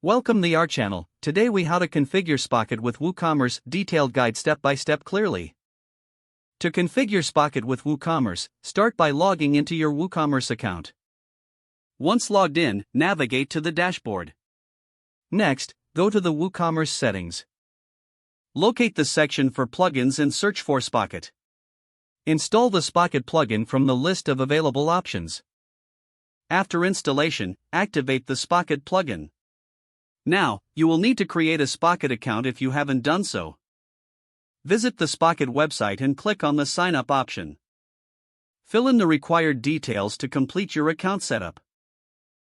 Welcome to our channel. Today we how to configure Spocket with WooCommerce detailed guide step by step clearly. To configure Spocket with WooCommerce, start by logging into your WooCommerce account. Once logged in, navigate to the dashboard. Next, go to the WooCommerce settings. Locate the section for plugins and search for Spocket. Install the Spocket plugin from the list of available options. After installation, activate the Spocket plugin. Now, you will need to create a Spocket account if you haven't done so. Visit the Spocket website and click on the Sign Up option. Fill in the required details to complete your account setup.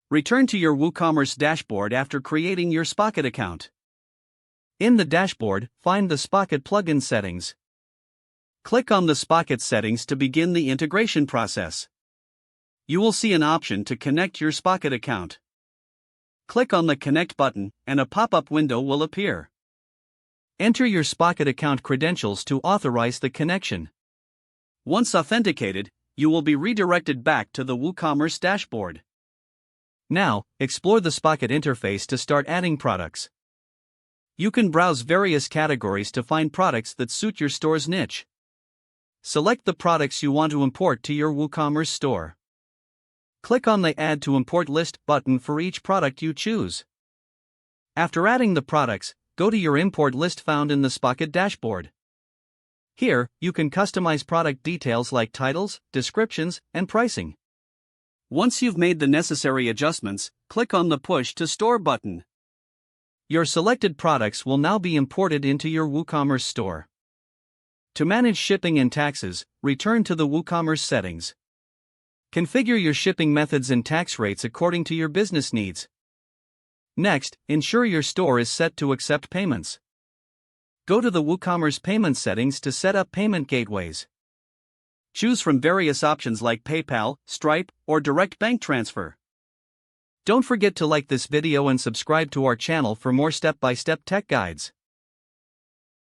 Return to your WooCommerce dashboard after creating your Spocket account. In the dashboard, find the Spocket plugin settings. Click on the Spocket settings to begin the integration process. You will see an option to connect your Spocket account. Click on the Connect button, and a pop-up window will appear. Enter your Spocket account credentials to authorize the connection. Once authenticated, you will be redirected back to the WooCommerce dashboard. Now, explore the Spocket interface to start adding products. You can browse various categories to find products that suit your store's niche. Select the products you want to import to your WooCommerce store. Click on the Add to Import List button for each product you choose. After adding the products, go to your import list found in the Spocket dashboard. Here, you can customize product details like titles, descriptions, and pricing. Once you've made the necessary adjustments, click on the Push to Store button. Your selected products will now be imported into your WooCommerce store. To manage shipping and taxes, return to the WooCommerce settings. Configure your shipping methods and tax rates according to your business needs. Next, ensure your store is set to accept payments. Go to the WooCommerce payment settings to set up payment gateways. Choose from various options like PayPal, Stripe, or direct bank transfer. Don't forget to like this video and subscribe to our channel for more step-by-step tech guides.